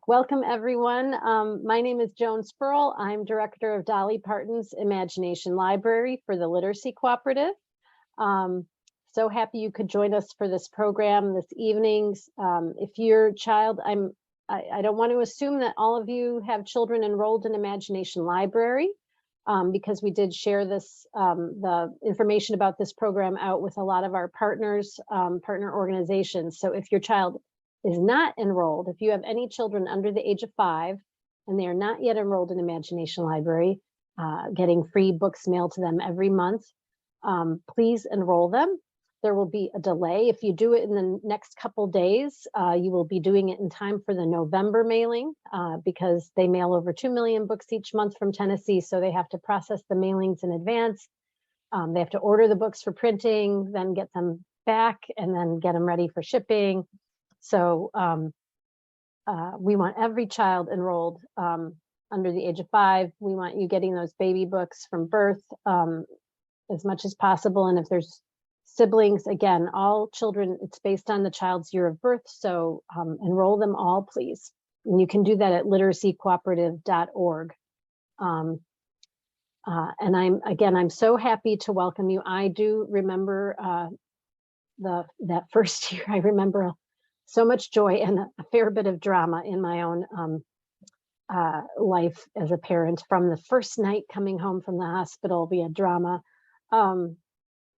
Welcome, everyone. My name is Joan Spurl. I'm director of Dolly Parton's Imagination Library for the Literacy Cooperative. So happy you could join us for this program this evening. If your child, I don't want to assume that all of you have children enrolled in Imagination Library, because we did share this, the information about this program out with a lot of our partners, partner organizations. So if your child is not enrolled, if you have any children under the age of 5 and they are not yet enrolled in Imagination Library, getting free books mailed to them every month, please enroll them. There will be a delay. If you do it in the next couple days, you will be doing it in time for the November mailing, because they mail over 2 million books each month from Tennessee, so they have to process the mailings in advance. They have to order the books for printing, then get them back, and then get them ready for shipping. So we want every child enrolled under the age of 5. We want you getting those baby books from birth as much as possible. And if there's siblings, again, all children, it's based on the child's year of birth. So enroll them all, please. And you can do that at literacycooperative.org. And I'm so happy to welcome you. I do remember that first year. I remember so much joy and a fair bit of drama in my own life as a parent. From the first night coming home from the hospital, we had drama,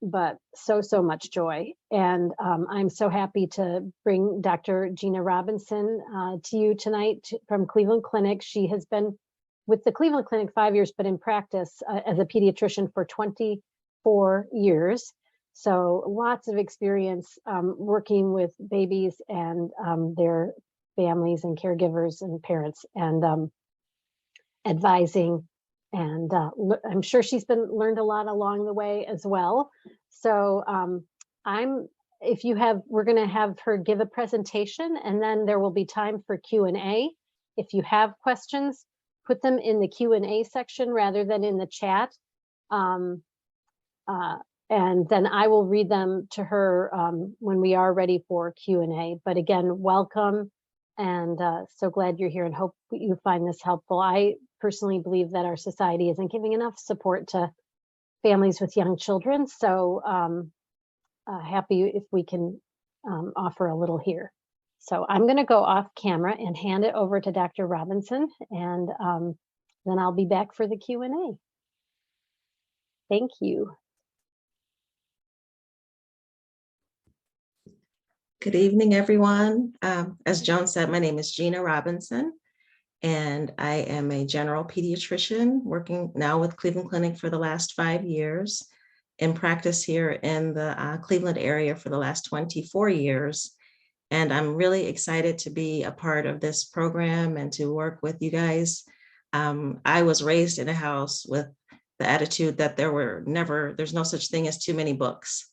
but so much joy. And I'm so happy to bring Dr. Gina Robinson to you tonight from Cleveland Clinic. She has been with the Cleveland Clinic 5 years, but in practice as a pediatrician for 24 years. So lots of experience working with babies and their families and caregivers and parents, and advising. And I'm sure she's learned a lot along the way as well. So we're going to have her give a presentation, and then there will be time for Q&A. If you have questions, put them in the Q&A section rather than in the chat. And then I will read them to her when we are ready for Q&A. But again, welcome, and so glad you're here, and hope you find this helpful. I personally believe that our society isn't giving enough support to families with young children. So happy if we can offer a little here. So I'm going to go off camera and hand it over to Dr. Robinson, and then I'll be back for the Q&A. Thank you. Good evening, everyone. As Joan said, my name is Gina Robinson, and I am a general pediatrician working now with Cleveland Clinic for the last 5 years, in practice here in the Cleveland area for the last 24 years. And I'm really excited to be a part of this program and to work with you guys. I was raised in a house with the attitude that there's no such thing as too many books.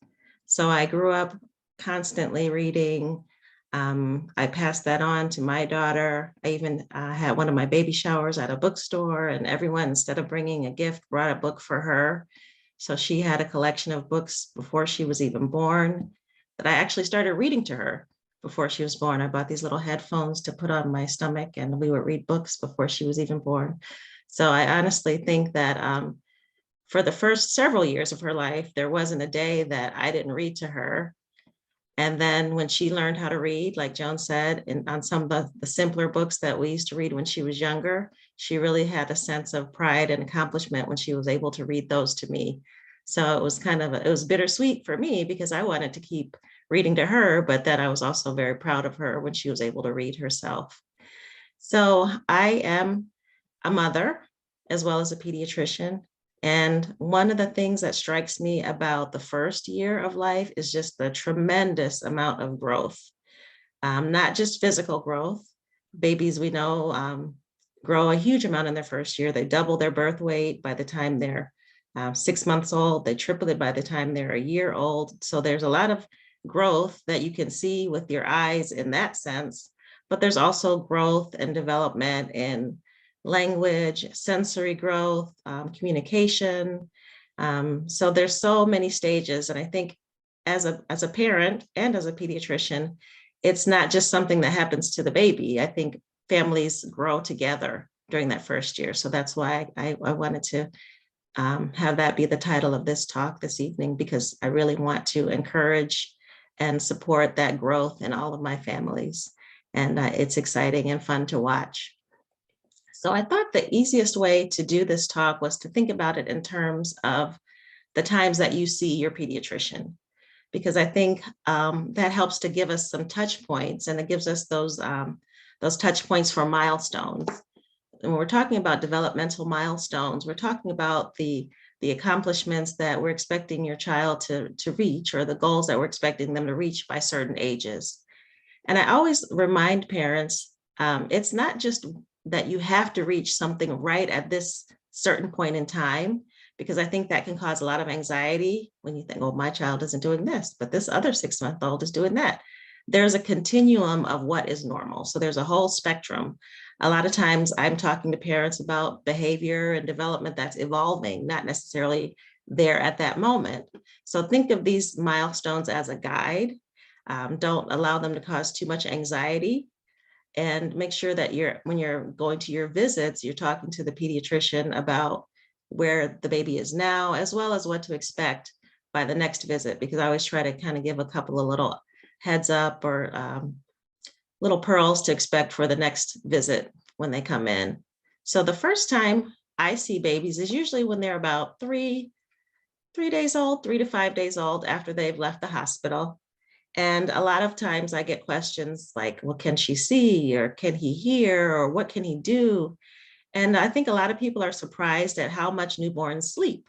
So I grew up constantly reading. I passed that on to my daughter. I even had one of my baby showers at a bookstore, and everyone, instead of bringing a gift, brought a book for her. So she had a collection of books before she was even born that I actually started reading to her before she was born. I bought these little headphones to put on my stomach, and we would read books before she was even born. So I honestly think that for the first several years of her life, there wasn't a day that I didn't read to her. And then when she learned how to read, like Joan said, on some of the simpler books that we used to read when she was younger, she really had a sense of pride and accomplishment when she was able to read those to me. So it was it was bittersweet for me, because I wanted to keep reading to her, but then I was also very proud of her when she was able to read herself. So I am a mother as well as a pediatrician. And one of the things that strikes me about the first year of life is just the tremendous amount of growth, not just physical growth. Babies, we know, grow a huge amount in their first year. They double their birth weight by the time they're 6 months old. They triple it by the time they're a year old. So there's a lot of growth that you can see with your eyes in that sense, but there's also growth and development in language, sensory growth, communication. So there's so many stages. And I think as a parent and as a pediatrician, it's not just something that happens to the baby. I think families grow together during that first year. So that's why I wanted to have that be the title of this talk this evening, because I really want to encourage and support that growth in all of my families. And it's exciting and fun to watch. So I thought the easiest way to do this talk was to think about it in terms of the times that you see your pediatrician, because I think that helps to give us some touch points, and it gives us those touch points for milestones. And when we're talking about developmental milestones, we're talking about the accomplishments that we're expecting your child to reach, or the goals that we're expecting them to reach by certain ages. And I always remind parents, it's not just that you have to reach something right at this certain point in time, because I think that can cause a lot of anxiety when you think, oh, my child isn't doing this, but this other 6-month-old is doing that. There's a continuum of what is normal. So there's a whole spectrum. A lot of times I'm talking to parents about behavior and development that's evolving, not necessarily there at that moment. So think of these milestones as a guide. Don't allow them to cause too much anxiety, and make sure that when you're going to your visits, you're talking to the pediatrician about where the baby is now, as well as what to expect by the next visit, because I always try to kind of give a couple of little heads up or little pearls to expect for the next visit when they come in. So the first time I see babies is usually when they're about 3 days old, 3 to 5 days old, after they've left the hospital. And a lot of times I get questions like, well, can she see, or can he hear, or what can he do? And I think a lot of people are surprised at how much newborns sleep.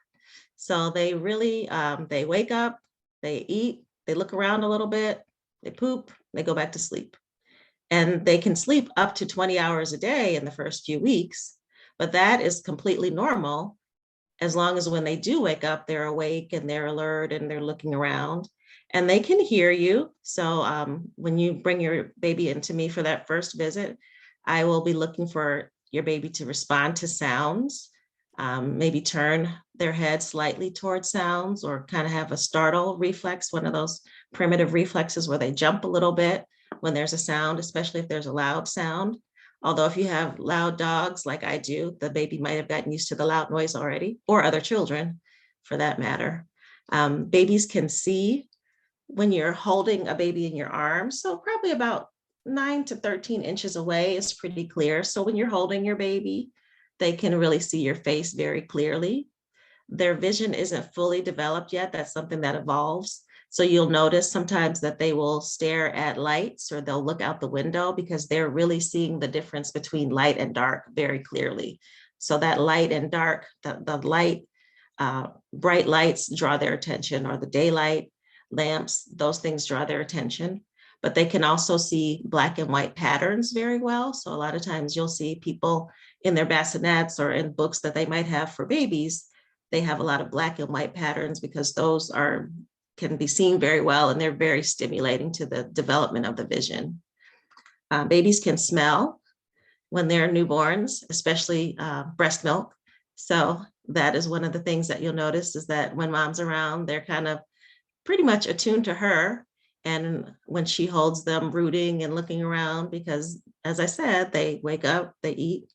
So they really, they wake up, they eat, they look around a little bit, they poop, they go back to sleep. And they can sleep up to 20 hours a day in the first few weeks, but that is completely normal, as long as when they do wake up, they're awake and they're alert and they're looking around. And they can hear you. So when you bring your baby into me for that first visit, I will be looking for your baby to respond to sounds, maybe turn their head slightly towards sounds, or kind of have a startle reflex, one of those primitive reflexes where they jump a little bit when there's a sound, especially if there's a loud sound. Although if you have loud dogs like I do, the baby might have gotten used to the loud noise already, or other children for that matter. Babies can see when you're holding a baby in your arms. So probably about 9 to 13 inches away is pretty clear. So when you're holding your baby, they can really see your face very clearly. Their vision isn't fully developed yet. That's something that evolves. So you'll notice sometimes that they will stare at lights, or they'll look out the window, because they're really seeing the difference between light and dark very clearly. So that light and dark, the light, bright lights draw their attention, or the daylight lamps, those things draw their attention. But they can also see black and white patterns very well. So a lot of times you'll see people in their bassinets or in books that they might have for babies, they have a lot of black and white patterns, because those can be seen very well, and they're very stimulating to the development of the vision. Babies can smell when they're newborns, especially breast milk. So that is one of the things that you'll notice, is that when mom's around, they're kind of pretty much attuned to her. And when she holds them, rooting and looking around, because as I said, they wake up, they eat,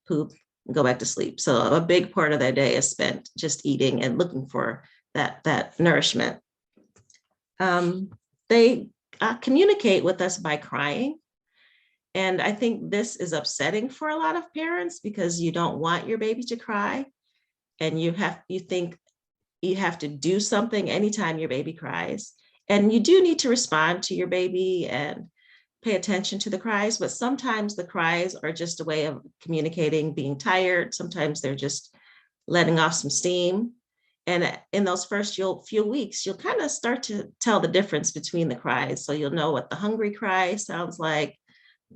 poop, and go back to sleep. So a big part of their day is spent just eating and looking for that nourishment. They communicate with us by crying. And I think this is upsetting for a lot of parents, because you don't want your baby to cry. And you think you have to do something anytime your baby cries. And you do need to respond to your baby and pay attention to the cries, but sometimes the cries are just a way of communicating being tired. Sometimes they're just letting off some steam. And in those first few weeks, you'll kind of start to tell the difference between the cries. So you'll know what the hungry cry sounds like,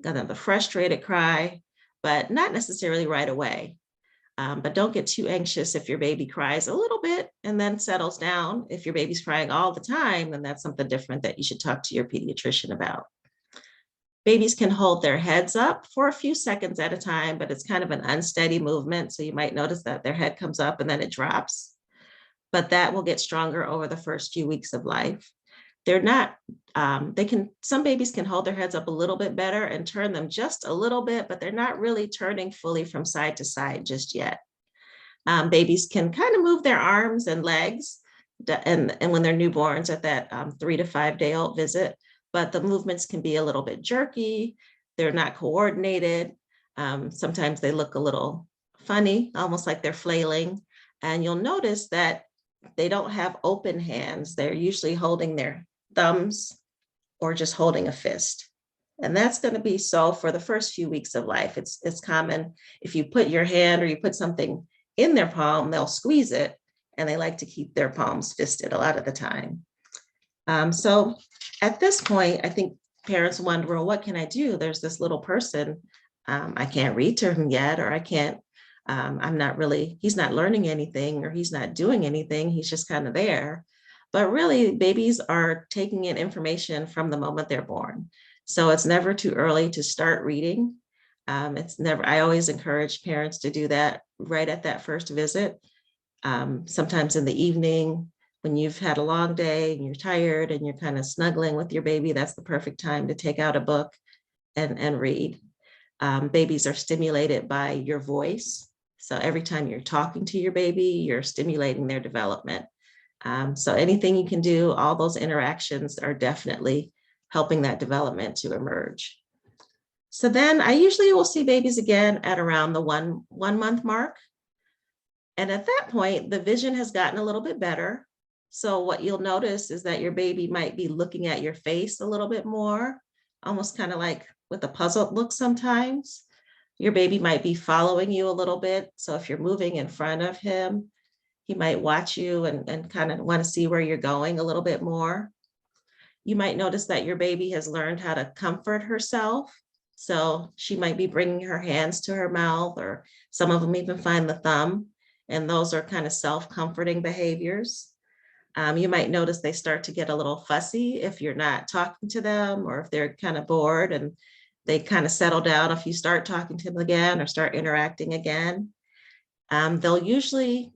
kind of the frustrated cry, but not necessarily right away. But don't get too anxious if your baby cries a little bit and then settles down. If your baby's crying all the time, then that's something different that you should talk to your pediatrician about. Babies can hold their heads up for a few seconds at a time, but it's kind of an unsteady movement. So you might notice that their head comes up and then it drops. But that will get stronger over the first few weeks of life. they're not, some babies can hold their heads up a little bit better and turn them just a little bit, but they're not really turning fully from side to side just yet. Babies can kind of move their arms and legs and when they're newborns at that 3 to 5 day old visit, but the movements can be a little bit jerky. They're not coordinated. Sometimes they look a little funny, almost like they're flailing. And you'll notice that they don't have open hands. They're usually holding their thumbs or just holding a fist. And that's going to be so for the first few weeks of life. It's common if you put your hand or you put something in their palm, they'll squeeze it, and they like to keep their palms fisted a lot of the time. So at this point, I think parents wonder, well, what can I do? There's this little person. I can't read to him yet, or I can't, he's not learning anything, or he's not doing anything. He's just kind of there. But really, babies are taking in information from the moment they're born. So it's never too early to start reading. I always encourage parents to do that right at that first visit. Sometimes in the evening, when you've had a long day and you're tired and you're kind of snuggling with your baby, that's the perfect time to take out a book and read. Babies are stimulated by your voice. So every time you're talking to your baby, you're stimulating their development. So anything you can do, all those interactions are definitely helping that development to emerge. So then I usually will see babies again at around the one month mark. And at that point, the vision has gotten a little bit better. So what you'll notice is that your baby might be looking at your face a little bit more, almost kind of like with a puzzled look sometimes. Your baby might be following you a little bit. So if you're moving in front of him, he might watch you and kind of want to see where you're going a little bit more. You might notice that your baby has learned how to comfort herself. So she might be bringing her hands to her mouth, or some of them even find the thumb. And those are kind of self-comforting behaviors. You might notice they start to get a little fussy if you're not talking to them, or if they're kind of bored, and they kind of settle down if you start talking to them again or start interacting again. They'll usually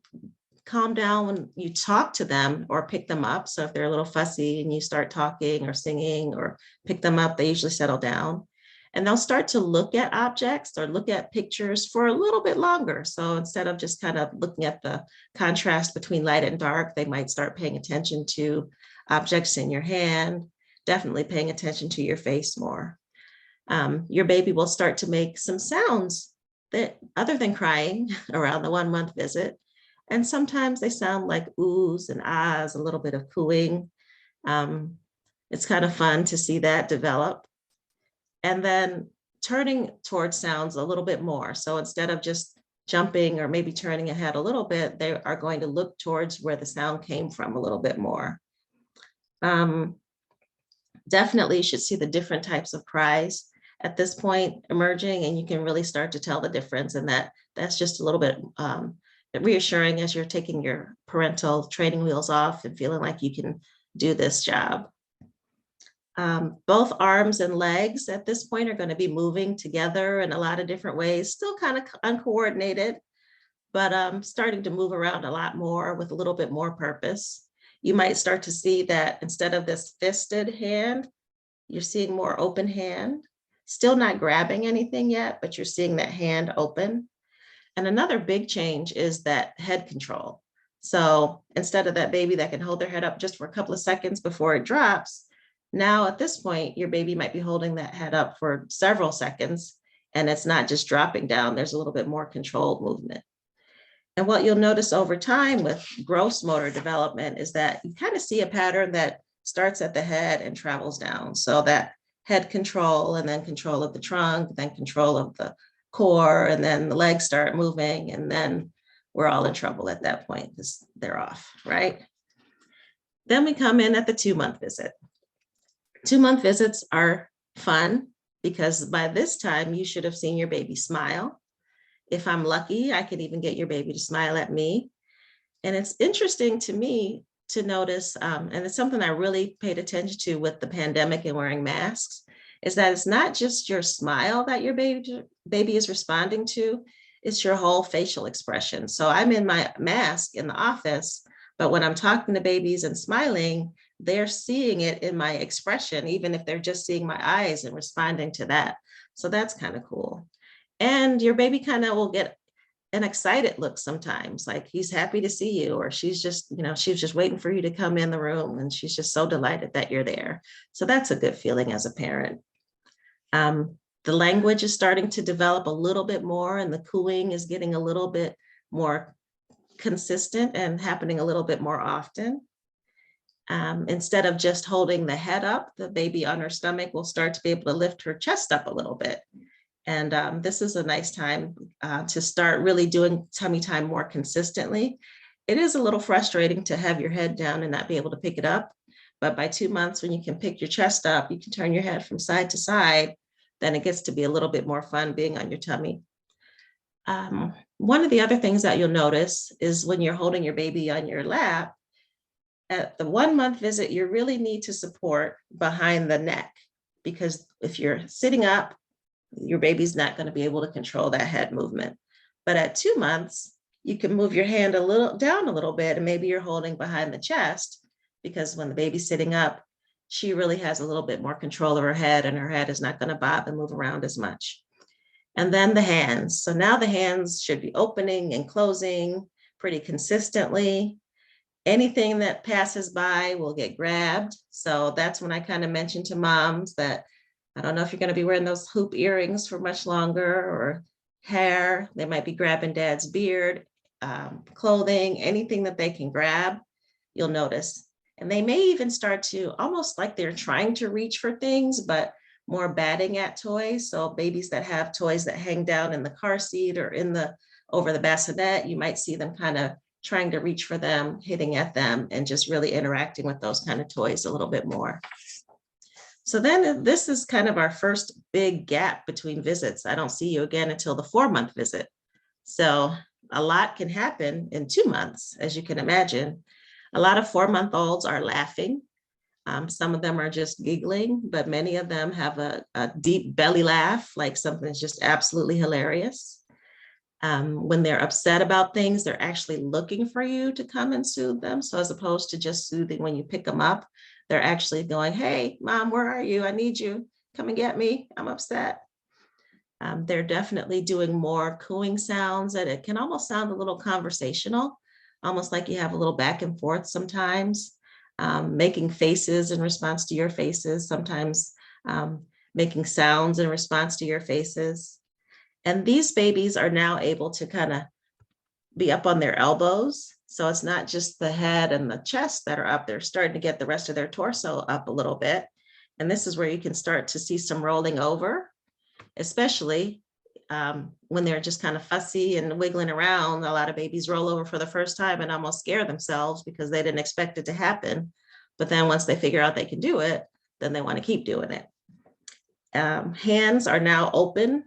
calm down when you talk to them or pick them up. So if they're a little fussy and you start talking or singing or pick them up, they usually settle down. And they'll start to look at objects or look at pictures for a little bit longer. So instead of just kind of looking at the contrast between light and dark, they might start paying attention to objects in your hand, definitely paying attention to your face more. Your baby will start to make some sounds that, other than crying, around the 1 month visit. And sometimes they sound like oohs and ahs, a little bit of cooing. It's kind of fun to see that develop. And then turning towards sounds a little bit more. So instead of just jumping or maybe turning ahead a little bit, they are going to look towards where the sound came from a little bit more. Definitely you should see the different types of cries at this point emerging, and you can really start to tell the difference. And that's just a little bit reassuring as you're taking your parental training wheels off and feeling like you can do this job. Both arms and legs at this point are going to be moving together in a lot of different ways, still kind of uncoordinated, but starting to move around a lot more with a little bit more purpose. You might start to see that instead of this fisted hand, you're seeing more open hand, still not grabbing anything yet, but you're seeing that hand open. And another big change is that head control. So instead of that baby that can hold their head up just for a couple of seconds before it drops, now at this point, your baby might be holding that head up for several seconds, and it's not just dropping down. There's a little bit more controlled movement. And what you'll notice over time with gross motor development is that you kind of see a pattern that starts at the head and travels down. So that head control, and then control of the trunk, then control of the core, and then the legs start moving, and then we're all in trouble at that point because they're off, right? Then we come in at the 2 month visit. 2 month visits are fun because by this time you should have seen your baby smile. If I'm lucky, I could even get your baby to smile at me. And it's interesting to me to notice, and it's something I really paid attention to with the pandemic and wearing masks, is that it's not just your smile that your baby is responding to, it's your whole facial expression. So I'm in my mask in the office, but when I'm talking to babies and smiling, they're seeing it in my expression, even if they're just seeing my eyes and responding to that. So that's kind of cool. And your baby kind of will get an excited look sometimes, like he's happy to see you, or she's just, she's just waiting for you to come in the room and she's just so delighted that you're there. So that's a good feeling as a parent. The language is starting to develop a little bit more, and the cooing is getting a little bit more consistent and happening a little bit more often. Instead of just holding the head up, the baby on her stomach will start to be able to lift her chest up a little bit. And this is a nice time to start really doing tummy time more consistently. It is a little frustrating to have your head down and not be able to pick it up. But by 2 months, when you can pick your chest up, you can turn your head from side to side, then it gets to be a little bit more fun being on your tummy. One of the other things that you'll notice is when you're holding your baby on your lap, at the 1 month visit, you really need to support behind the neck, because if you're sitting up, your baby's not going to be able to control that head movement. But at 2 months, you can move your hand down a little bit, and maybe you're holding behind the chest, because when the baby's sitting up, she really has a little bit more control of her head, and her head is not going to bob and move around as much. And then the hands. So now the hands should be opening and closing pretty consistently. Anything that passes by will get grabbed. So that's when I kind of mentioned to moms that I don't know if you're going to be wearing those hoop earrings for much longer, or hair. They might be grabbing dad's beard, clothing, anything that they can grab, you'll notice. And they may even start to almost like they're trying to reach for things, but more batting at toys. So babies that have toys that hang down in the car seat or over the bassinet, you might see them kind of trying to reach for them, hitting at them, and just really interacting with those kind of toys a little bit more. So then this is kind of our first big gap between visits. I don't see you again until the 4 month visit. So a lot can happen in 2 months, as you can imagine. A lot of 4 month olds are laughing. Some of them are just giggling, but many of them have a deep belly laugh, like something's just absolutely hilarious. When they're upset about things, they're actually looking for you to come and soothe them. So as opposed to just soothing when you pick them up, they're actually going, "Hey, mom, where are you? I need you. Come and get me. I'm upset." They're definitely doing more cooing sounds, and it can almost sound a little conversational, almost like you have a little back and forth sometimes, making faces in response to your faces, sometimes making sounds in response to your faces. And these babies are now able to kind of be up on their elbows. So it's not just the head and the chest that are up. They're starting to get the rest of their torso up a little bit. And this is where you can start to see some rolling over, especially when they're just kind of fussy and wiggling around. A lot of babies roll over for the first time and almost scare themselves because they didn't expect it to happen. But then once they figure out they can do it, then they want to keep doing it. Hands are now open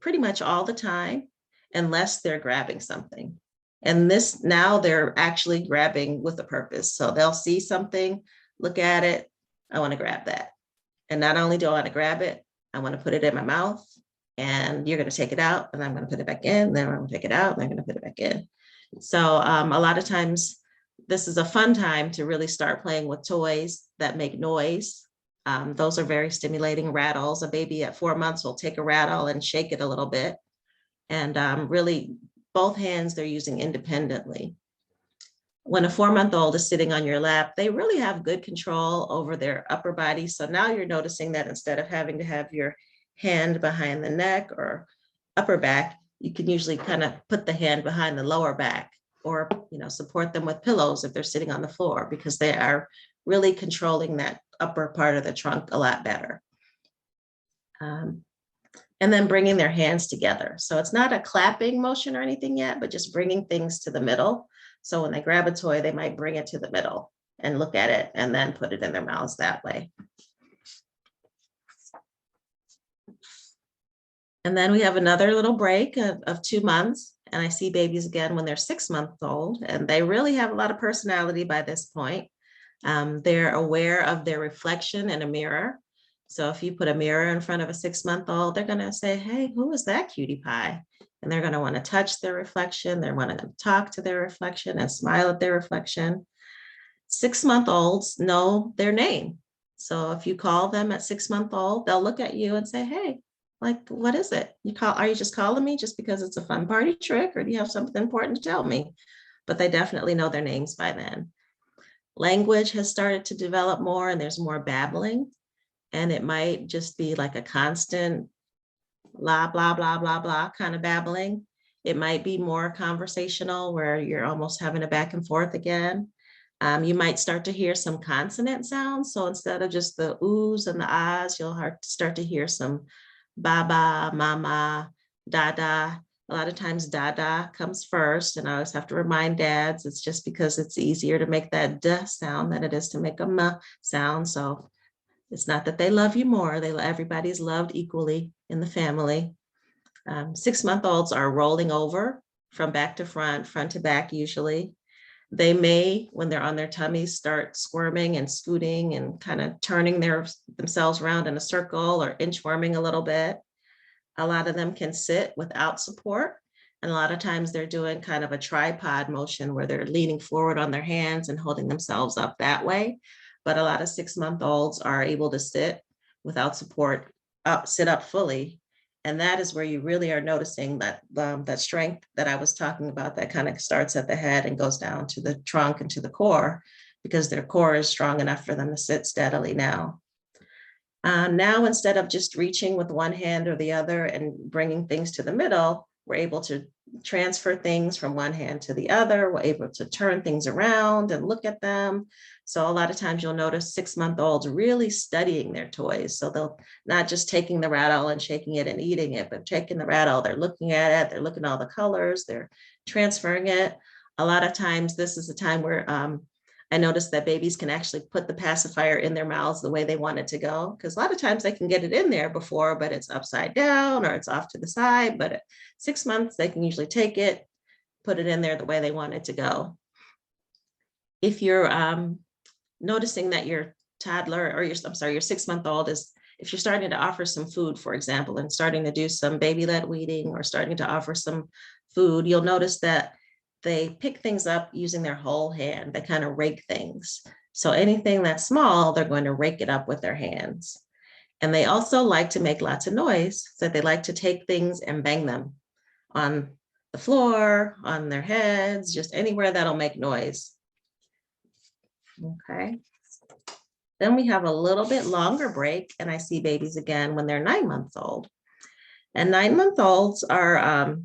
pretty much all the time, unless they're grabbing something. And this, now they're actually grabbing with a purpose. So they'll see something, look at it, I want to grab that. And not only do I want to grab it, I want to put it in my mouth, and you're going to take it out, and I'm going to put it back in, then I'm going to take it out, and I'm going to put it back in. So a lot of times, this is a fun time to really start playing with toys that make noise. Those are very stimulating. Rattles. A baby at 4 months will take a rattle and shake it a little bit. And really, both hands they're using independently. When a 4 month old is sitting on your lap, they really have good control over their upper body. So now you're noticing that instead of having to have your hand behind the neck or upper back, you can usually kind of put the hand behind the lower back, or support them with pillows if they're sitting on the floor, because they are really controlling that upper part of the trunk a lot better. And then bringing their hands together. So it's not a clapping motion or anything yet, but just bringing things to the middle. So when they grab a toy, they might bring it to the middle and look at it and then put it in their mouths that way. And then we have another little break of 2 months. And I see babies again when they're 6 months old, and they really have a lot of personality by this point. They're aware of their reflection in a mirror. So if you put a mirror in front of a 6 month old, they're going to say, "Hey, who is that cutie pie?" And they're going to want to touch their reflection. They're going to talk to their reflection and smile at their reflection. 6-month-olds know their name. So if you call them at 6-month-old, they'll look at you and say, hey, like, what is it? Are you just calling me just because it's a fun party trick, or do you have something important to tell me? But they definitely know their names by then. Language has started to develop more, and there's more babbling. And it might just be like a constant blah, blah, blah, blah, blah kind of babbling. It might be more conversational where you're almost having a back and forth again. You might start to hear some consonant sounds. So instead of just the oohs and the ahs, you'll start to hear some baba, mama, dada. A lot of times dada comes first, and I always have to remind dads, it's just because it's easier to make that d sound than it is to make a m sound. So it's not that they love you more, everybody's loved equally in the family. 6-month-olds are rolling over from back to front, front to back usually. They may, when they're on their tummies, start squirming and scooting and kind of turning themselves around in a circle or inchworming a little bit. A lot of them can sit without support. And a lot of times they're doing kind of a tripod motion where they're leaning forward on their hands and holding themselves up that way. But a lot of 6-month-olds are able to sit without support, sit up fully. And that is where you really are noticing that that strength that I was talking about, that kind of starts at the head and goes down to the trunk and to the core, because their core is strong enough for them to sit steadily now. Now, instead of just reaching with one hand or the other and bringing things to the middle, we're able to transfer things from one hand to the other. We're able to turn things around and look at them. So a lot of times you'll notice 6-month-olds really studying their toys. So they'll not just taking the rattle and shaking it and eating it, but taking the rattle, they're looking at it, they're looking at all the colors, they're transferring it. A lot of times this is a time where I noticed that babies can actually put the pacifier in their mouths the way they want it to go, because a lot of times they can get it in there before, but it's upside down or it's off to the side. But at 6 months, they can usually take it, put it in there the way they want it to go. If you're noticing that your toddler or your 6-month-old is, if you're starting to offer some food, for example, and starting to do some baby-led weaning or starting to offer some food, you'll notice that they pick things up using their whole hand. They kind of rake things. So anything that's small, they're going to rake it up with their hands. And they also like to make lots of noise. So they like to take things and bang them on the floor, on their heads, just anywhere that'll make noise. Okay. Then we have a little bit longer break, and I see babies again when they're 9 months old. And 9-month-olds are,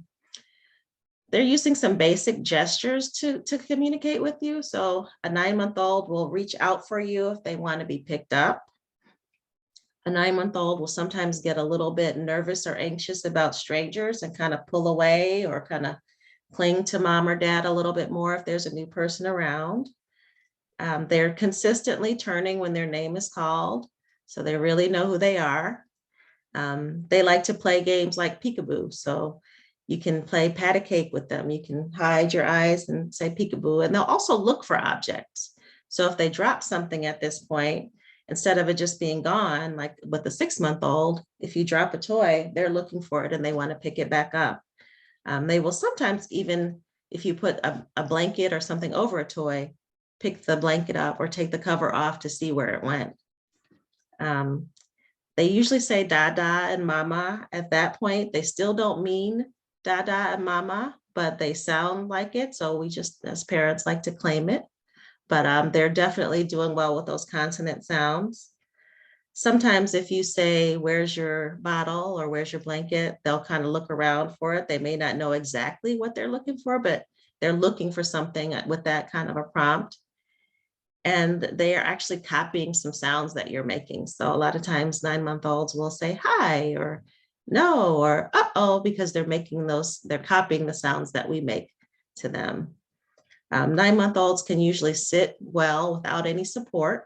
they're using some basic gestures to communicate with you. So a 9-month-old will reach out for you if they want to be picked up. A 9-month-old will sometimes get a little bit nervous or anxious about strangers and kind of pull away or kind of cling to mom or dad a little bit more if there's a new person around. They're consistently turning when their name is called, so they really know who they are. They like to play games like peekaboo. So you can play pat a cake with them. You can hide your eyes and say peekaboo, and they'll also look for objects. So if they drop something at this point, instead of it just being gone, like with the 6-month-old, if you drop a toy, they're looking for it and they want to pick it back up. They will sometimes, even if you put a blanket or something over a toy, pick the blanket up or take the cover off to see where it went. They usually say dada and mama at that point. They still don't mean dada and mama, but they sound like it. So we just, as parents, like to claim it. But they're definitely doing well with those consonant sounds. Sometimes if you say, where's your bottle or where's your blanket, they'll kind of look around for it. They may not know exactly what they're looking for, but they're looking for something with that kind of a prompt. And they are actually copying some sounds that you're making. So a lot of times 9-month-olds will say hi or no or uh-oh, because they're making those, they're copying the sounds that we make to them. 9-month-olds can usually sit well without any support.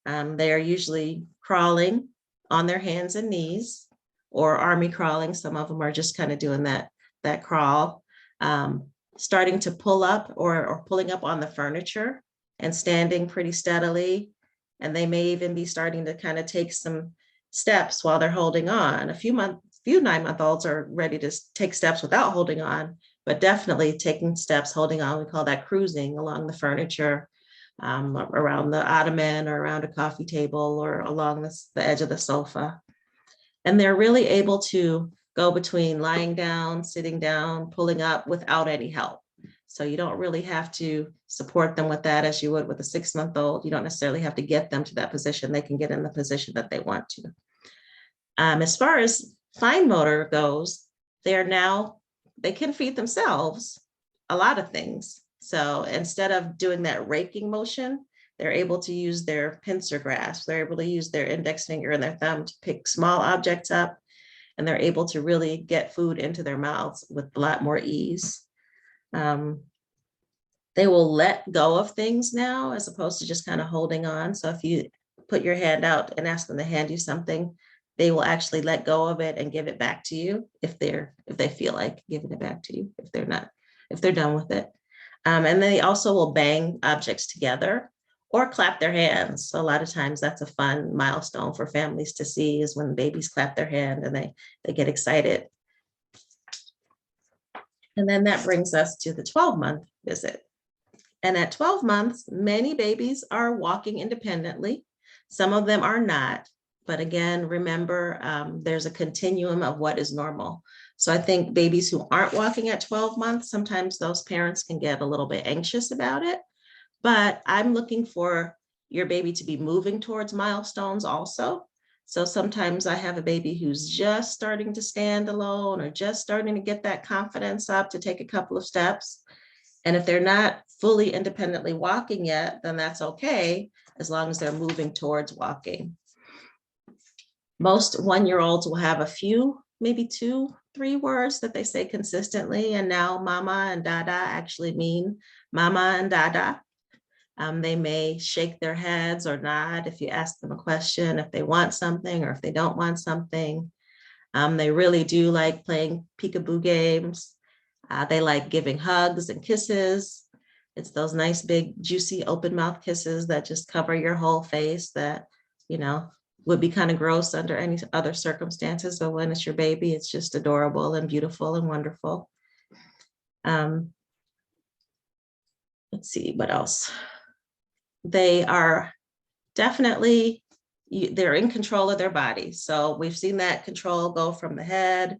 They are usually crawling on their hands and knees or army crawling. Some of them are just kind of doing that crawl, starting to pull up or pulling up on the furniture and standing pretty steadily. And they may even be starting to kind of take some steps while they're holding on. A few 9-month-olds are ready to take steps without holding on, but definitely taking steps, holding on. We call that cruising along the furniture. around the ottoman or around a coffee table or along the edge of the sofa. And they're really able to go between lying down, sitting down, pulling up without any help. So you don't really have to support them with that as you would with a 6-month-old. You don't necessarily have to get them to that position. They can get in the position that they want to. As far as fine motor goes, they can feed themselves a lot of things. So instead of doing that raking motion, they're able to use their pincer grasp. They're able to use their index finger and their thumb to pick small objects up, and they're able to really get food into their mouths with a lot more ease. They will let go of things now as opposed to just kind of holding on. So if you put your hand out and ask them to hand you something, they will actually let go of it and give it back to you if they feel like giving it back to you, if they're done with it. And then they also will bang objects together or clap their hands. So a lot of times that's a fun milestone for families to see, is when babies clap their hand and they get excited. And then that brings us to the 12-month visit. And at 12 months, many babies are walking independently. Some of them are not. But again, remember, there's a continuum of what is normal. So I think babies who aren't walking at 12 months, sometimes those parents can get a little bit anxious about it. But I'm looking for your baby to be moving towards milestones also. So sometimes I have a baby who's just starting to stand alone or just starting to get that confidence up to take a couple of steps. And if they're not fully independently walking yet, then that's okay, as long as they're moving towards walking. Most 1-year-olds will have a few, maybe 2, 3 words that they say consistently. And now mama and dada actually mean mama and dada. They may shake their heads or nod if you ask them a question, if they want something or if they don't want something. They really do like playing peekaboo games. They like giving hugs and kisses. It's those nice, big, juicy, open mouth kisses that just cover your whole face that, would be kind of gross under any other circumstances. But when it's your baby, it's just adorable and beautiful and wonderful. Let's see, what else? They are definitely, they're in control of their body. So we've seen that control go from the head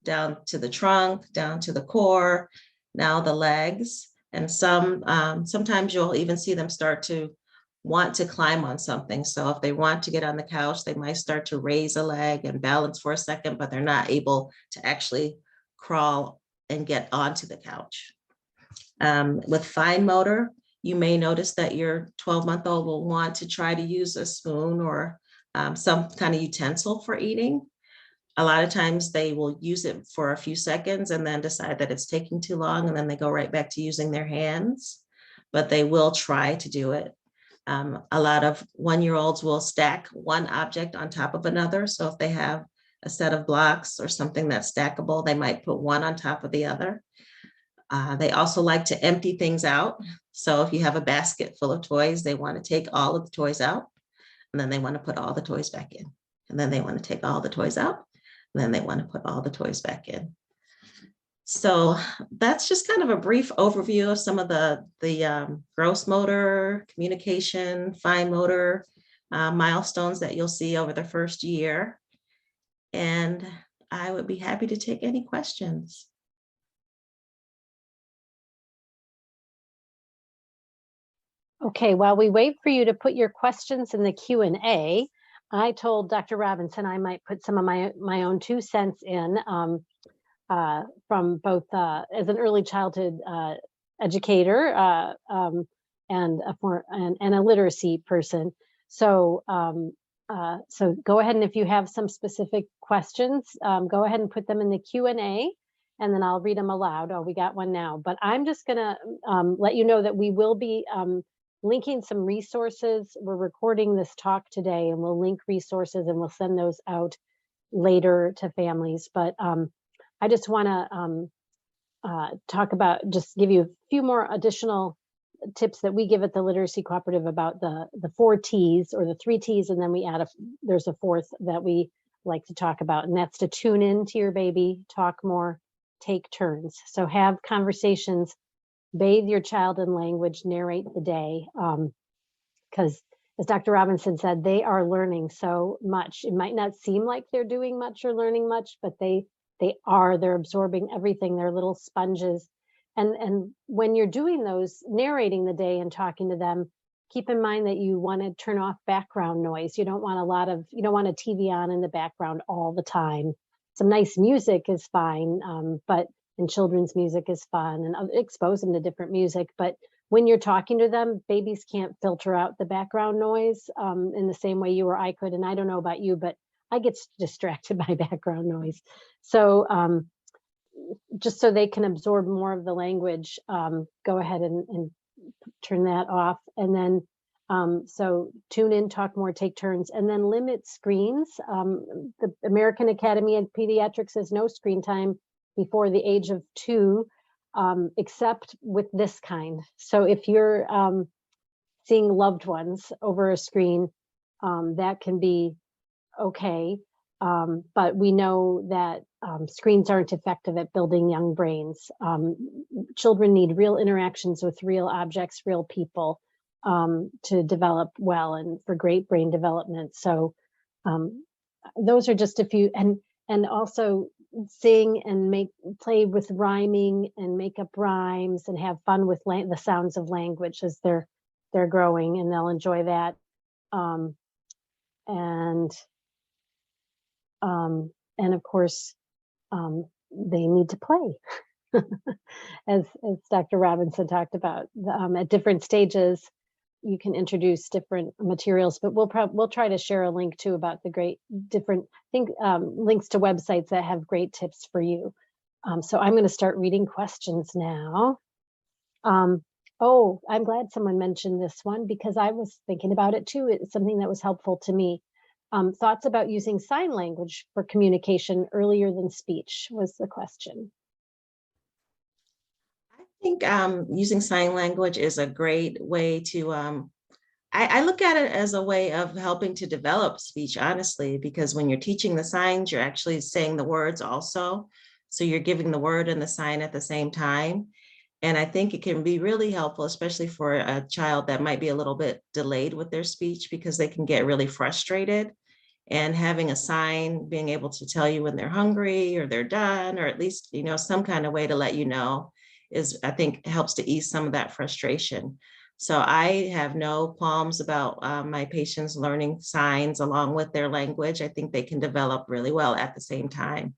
down to the trunk, down to the core, now the legs. And sometimes you'll even see them start to want to climb on something. So if they want to get on the couch, they might start to raise a leg and balance for a second, but they're not able to actually crawl and get onto the couch. With fine motor, you may notice that your 12-month-old will want to try to use a spoon or some kind of utensil for eating. A lot of times they will use it for a few seconds and then decide that it's taking too long, and then they go right back to using their hands, but they will try to do it. A lot of 1-year-olds will stack one object on top of another. So if they have a set of blocks or something that's stackable, they might put one on top of the other. They also like to empty things out. So if you have a basket full of toys, they want to take all of the toys out, and then they want to put all the toys back in. And then they want to take all the toys out, and then they want to put all the toys back in. So that's just kind of a brief overview of some of the gross motor, communication, fine motor milestones that you'll see over the first year. And I would be happy to take any questions. Okay, while we wait for you to put your questions in the Q&A, I told Dr. Robinson I might put some of my own 2 cents in from both as an early childhood educator and a literacy person. So so go ahead, and if you have some specific questions, go ahead and put them in the Q&A, and then I'll read them aloud. Oh, we got one now. But I'm just gonna let you know that we will be linking some resources. We're recording this talk today, and we'll link resources and we'll send those out later to families. But I just want to talk about, just give you a few more additional tips that we give at the Literacy Cooperative about the 4 T's or the 3 T's, and then we add there's a 4th that we like to talk about, and that's to tune in to your baby, talk more, take turns. So have conversations bathe your child in language, narrate the day. Because as Dr. Robinson said, they are learning so much. It might not seem like they're doing much or learning much, but they're absorbing everything. They're little sponges. And when you're doing those, narrating the day and talking to them, keep in mind that you want to turn off background noise. You don't want a TV on in the background all the time. Some nice music is fine, and children's music is fun, and expose them to different music. But when you're talking to them, babies can't filter out the background noise in the same way you or I could. And I don't know about you, but I get distracted by background noise. So just so they can absorb more of the language, go ahead and turn that off. And then, so tune in, talk more, take turns, and then limit screens. The American Academy of Pediatrics says no screen time before the age of 2. Except with this kind. So if you're seeing loved ones over a screen, that can be okay. But we know that screens aren't effective at building young brains. Children need real interactions with real objects, real people, to develop well and for great brain development. So those are just a few, and also sing and play with rhyming and make up rhymes and have fun with the sounds of language as they're growing, and they'll enjoy that. And of course, they need to play, as Dr. Robinson talked about. At different stages, you can introduce different materials, but we'll try to share a link too about the great different links to websites that have great tips for you. So I'm going to start reading questions now. Oh, I'm glad someone mentioned this one because I was thinking about it too. It's something that was helpful to me. Thoughts about using sign language for communication earlier than speech was the question. I think using sign language is a great way to, I look at it as a way of helping to develop speech, honestly, because when you're teaching the signs, you're actually saying the words also. So you're giving the word and the sign at the same time. And I think it can be really helpful, especially for a child that might be a little bit delayed with their speech because they can get really frustrated. And having a sign, being able to tell you when they're hungry or they're done, or at least, some kind of way to let you know is, I think, helps to ease some of that frustration. So I have no qualms about my patients learning signs along with their language. I think they can develop really well at the same time.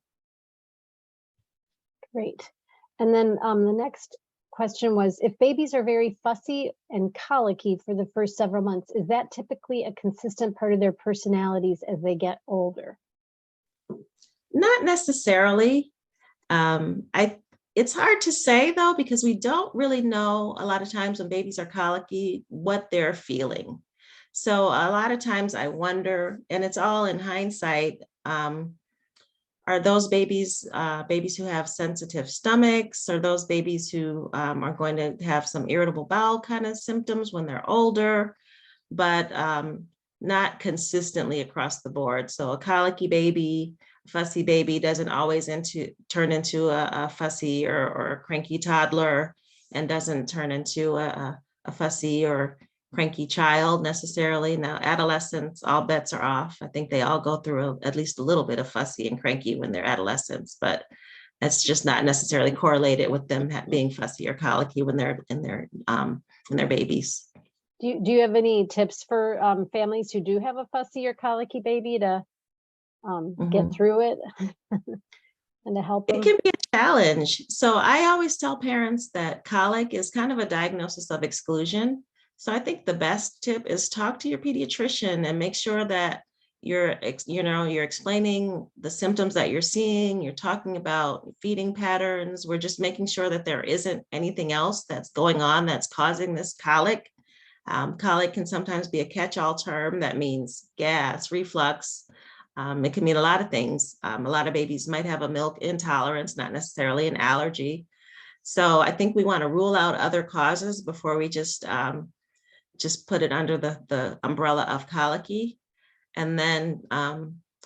Great. And then the next question was, if babies are very fussy and colicky for the first several months, is that typically a consistent part of their personalities as they get older? Not necessarily. It's hard to say though, because we don't really know a lot of times when babies are colicky, what they're feeling. So a lot of times I wonder, and it's all in hindsight, are those babies who have sensitive stomachs, or those babies who are going to have some irritable bowel kind of symptoms when they're older, but not consistently across the board. So a colicky baby, fussy baby doesn't always turn into a fussy or a cranky toddler, and doesn't turn into a fussy or cranky child necessarily. Now, adolescents, all bets are off. I think they all go through at least a little bit of fussy and cranky when they're adolescents, but that's just not necessarily correlated with them being fussy or colicky when they're in their babies. Do you have any tips for families who do have a fussy or colicky baby to get through it and to help them? It can be a challenge. So I always tell parents that colic is kind of a diagnosis of exclusion. So I think the best tip is talk to your pediatrician and make sure that you're explaining the symptoms that you're seeing. You're talking about feeding patterns. We're just making sure that there isn't anything else that's going on that's causing this colic. Colic can sometimes be a catch-all term that means gas, reflux. It can mean a lot of things. A lot of babies might have a milk intolerance, not necessarily an allergy. So I think we want to rule out other causes before we just put it under the umbrella of colicky, and then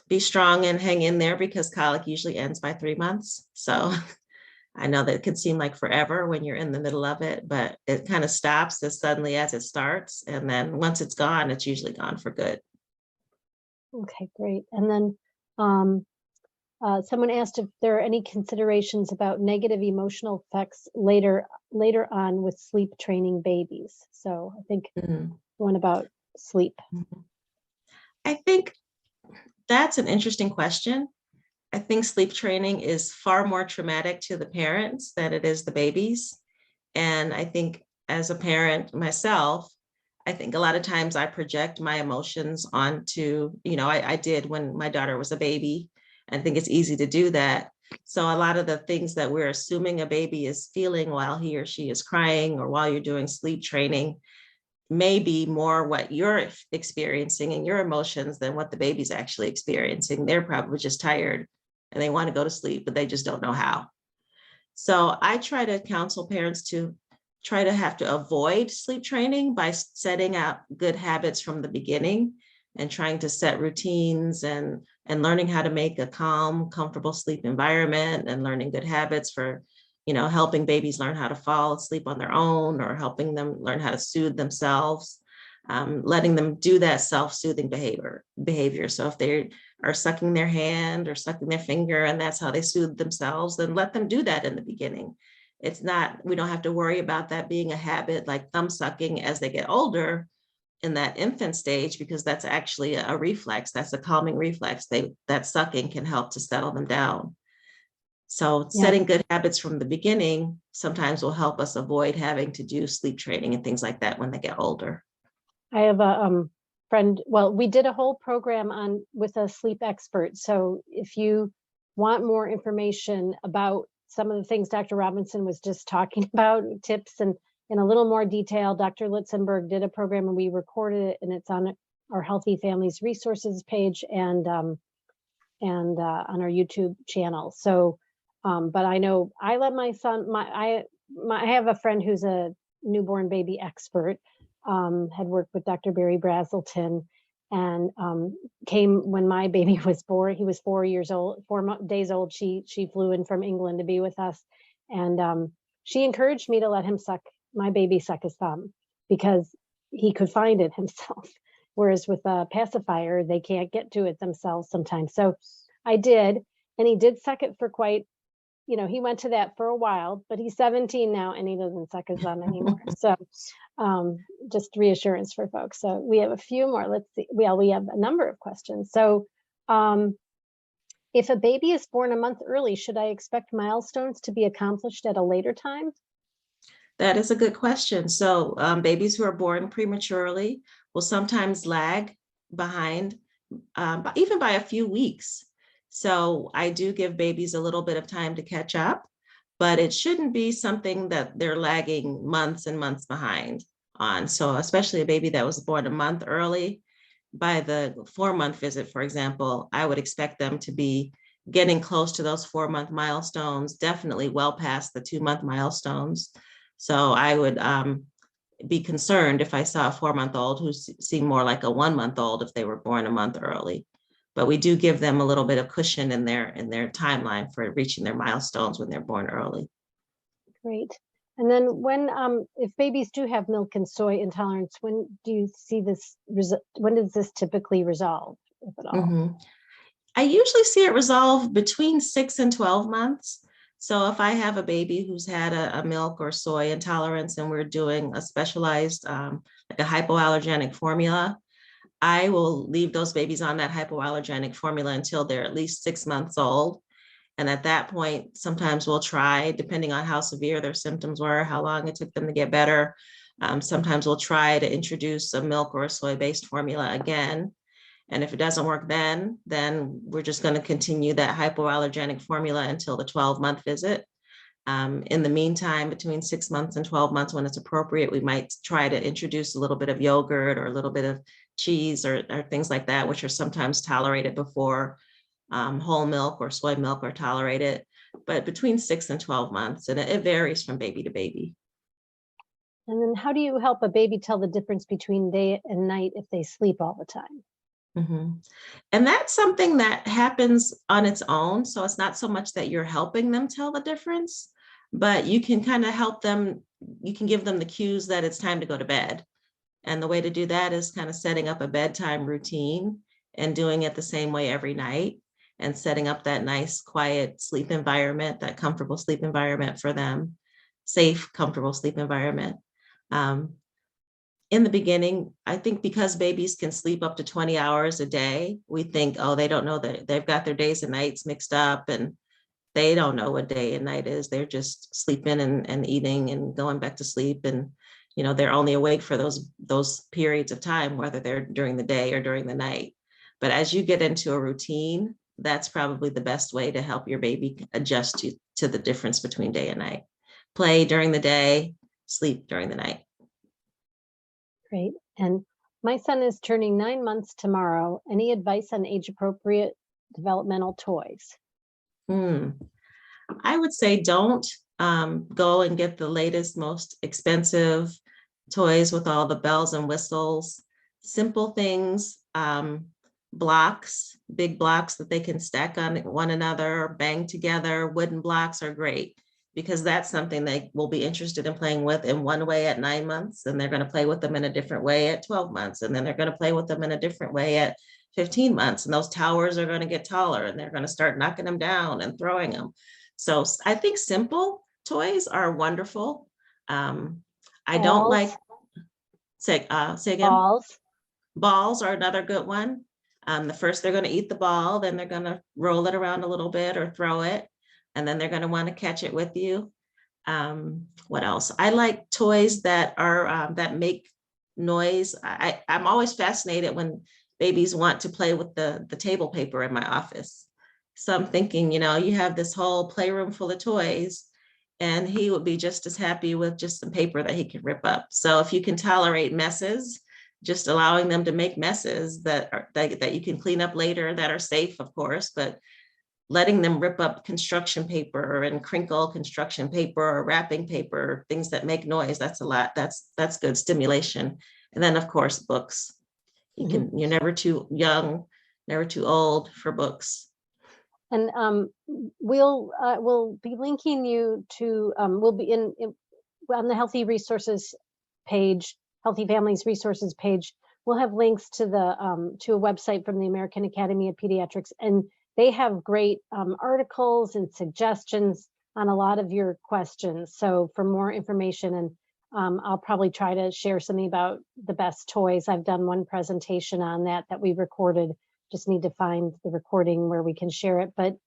be strong and hang in there, because colic usually ends by 3 months. So I know that it could seem like forever when you're in the middle of it, but it kind of stops as suddenly as it starts. And then once it's gone, it's usually gone for good. Okay, great. And then someone asked if there are any considerations about negative emotional effects later on with sleep training babies. So I think one about sleep. I think that's an interesting question. I think sleep training is far more traumatic to the parents than it is the babies. And I think as a parent myself, I think a lot of times I project my emotions onto, I did when my daughter was a baby. I think it's easy to do that. So a lot of the things that we're assuming a baby is feeling while he or she is crying or while you're doing sleep training may be more what you're experiencing and your emotions than what the baby's actually experiencing. They're probably just tired and they want to go to sleep, but they just don't know how. So I try to counsel parents to try to have to avoid sleep training by setting out good habits from the beginning and trying to set routines and learning how to make a calm, comfortable sleep environment and learning good habits for, helping babies learn how to fall asleep on their own or helping them learn how to soothe themselves, letting them do that self-soothing behavior. So if they are sucking their hand or sucking their finger and that's how they soothe themselves, then let them do that in the beginning. It's not, we don't have to worry about that being a habit like thumb sucking as they get older in that infant stage, because that's actually a reflex. That's a calming reflex. That sucking can help to settle them down. So setting good habits from the beginning sometimes will help us avoid having to do sleep training and things like that when they get older. I have a friend, well, we did a whole program with a sleep expert. So if you want more information about some of the things Dr. Robinson was just talking about, tips and in a little more detail, Dr. Litzenberg did a program and we recorded it and it's on our Healthy Families Resources page and on our YouTube channel. So, but I know I let my son, I have a friend who's a newborn baby expert, had worked with Dr. Barry Brazelton and came when my baby was born. He was 4 days old. She flew in from England to be with us. And she encouraged me to let him my baby suck his thumb because he could find it himself. Whereas with a pacifier, they can't get to it themselves sometimes. So I did, and he did suck it for quite, he went to that for a while, but he's 17 now and he doesn't suck his thumb anymore. So just reassurance for folks. So we have a few more. Let's see. We have a number of questions. So if a baby is born a month early, should I expect milestones to be accomplished at a later time? That is a good question. So babies who are born prematurely will sometimes lag behind, even by a few weeks. So I do give babies a little bit of time to catch up, but it shouldn't be something that they're lagging months and months behind on. So especially a baby that was born a month early, by the 4-month visit, for example, I would expect them to be getting close to those 4-month milestones, definitely well past the 2-month milestones. So I would be concerned if I saw a 4-month-old who seemed more like a 1-month-old if they were born a month early. But we do give them a little bit of cushion in their timeline for reaching their milestones when they're born early. Great. And then when, if babies do have milk and soy intolerance, when do you see this, when does this typically resolve, if at all? Mm-hmm. I usually see it resolve between 6 and 12 months. So if I have a baby who's had a milk or soy intolerance and we're doing a specialized, like a hypoallergenic formula, I will leave those babies on that hypoallergenic formula until they're at least 6 months old. And at that point, sometimes we'll try, depending on how severe their symptoms were, how long it took them to get better. Sometimes we'll try to introduce a milk or a soy-based formula again. And if it doesn't work then we're just going to continue that hypoallergenic formula until the 12-month visit. In the meantime, between 6 months and 12 months, when it's appropriate, we might try to introduce a little bit of yogurt or a little bit of cheese or things like that, which are sometimes tolerated before whole milk or soy milk are tolerated, but between 6 and 12 months. And it varies from baby to baby. And then how do you help a baby tell the difference between day and night if they sleep all the time? Mm-hmm. And that's something that happens on its own. So it's not so much that you're helping them tell the difference, but you can kind of help them. You can give them the cues that it's time to go to bed. And the way to do that is kind of setting up a bedtime routine and doing it the same way every night, and setting up that nice, quiet sleep environment, that comfortable sleep environment for them, safe, comfortable sleep environment. In the beginning, I think because babies can sleep up to 20 hours a day, we think, oh, they don't know that they've got their days and nights mixed up, and they don't know what day and night is. They're just sleeping and eating and going back to sleep. And, they're only awake for those periods of time, whether they're during the day or during the night. But as you get into a routine, that's probably the best way to help your baby adjust to the difference between day and night. Play during the day, sleep during the night. Great. And my son is turning 9 months tomorrow. Any advice on age-appropriate developmental toys? I would say don't go and get the latest, most expensive toys with all the bells and whistles. Simple things, blocks, big blocks that they can stack on one another or bang together. Wooden blocks are great, because that's something they will be interested in playing with in one way at 9 months, and they're going to play with them in a different way at 12 months, and then they're going to play with them in a different way at 15 months, and those towers are going to get taller, and they're going to start knocking them down and throwing them. So I think simple toys are wonderful. I don't like, say again. Balls. Balls are another good one. The first they're going to eat the ball, then they're going to roll it around a little bit or throw it, and then they're going to want to catch it with you. What else? I like toys that are that make noise. I'm always fascinated when babies want to play with the table paper in my office. So I'm thinking, you have this whole playroom full of toys, and he would be just as happy with just some paper that he can rip up. So if you can tolerate messes, just allowing them to make messes that you can clean up later, that are safe, of course, but letting them rip up construction paper and crinkle construction paper or wrapping paper, things that make noise, that's a lot. That's good stimulation. And then, of course, books. You're never too young, never too old for books. And we'll be linking you to, we'll be on the Healthy Resources page, Healthy Families Resources page. We'll have links to to a website from the American Academy of Pediatrics, and they have great articles and suggestions on a lot of your questions. So for more information, and I'll probably try to share something about the best toys. I've done one presentation on that we recorded. Just need to find the recording where we can share it. But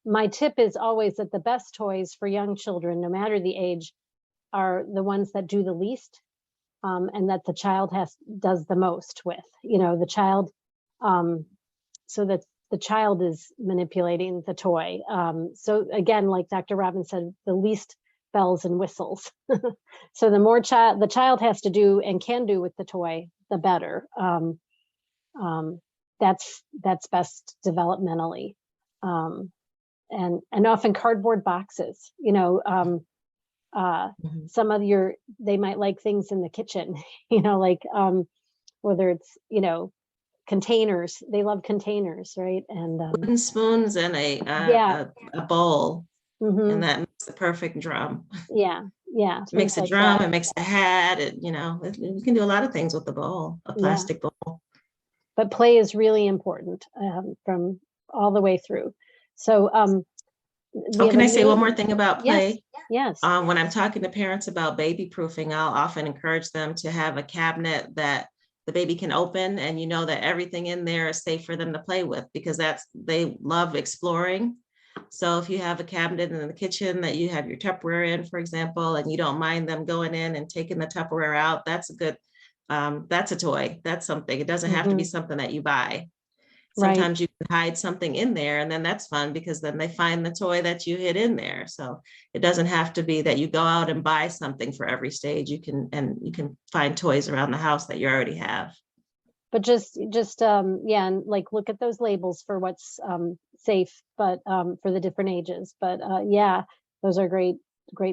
my tip is always that the best toys for young children, no matter the age, are the ones that do the least, and that the child does the most with. The child, so that the child is manipulating the toy. So again, like Dr. Robin said, the least bells and whistles. So the more the child has to do and can do with the toy, the better. That's best developmentally. And often cardboard boxes, some of they might like things in the kitchen, like whether it's, containers. They love containers, right? And wooden spoons and a bowl, and that makes the perfect drum. Yeah. It makes a drum, it makes a hat, you can do a lot of things with the bowl, a plastic bowl. But play is really important from all the way through. So can I say one more thing about play? Yes. When I'm talking to parents about baby proofing, I'll often encourage them to have a cabinet that the baby can open, and that everything in there is safe for them to play with, because they love exploring. So if you have a cabinet in the kitchen that you have your Tupperware in, for example, and you don't mind them going in and taking the Tupperware out, that's a good, that's a toy. That's something. It doesn't have to be something that you buy. Sometimes you can hide something in there, and then that's fun, because then they find the toy that you hid in there. So it doesn't have to be that you go out and buy something for every stage. You can find toys around the house that you already have. But just and like look at those labels for what's safe, but for the different ages. But those are great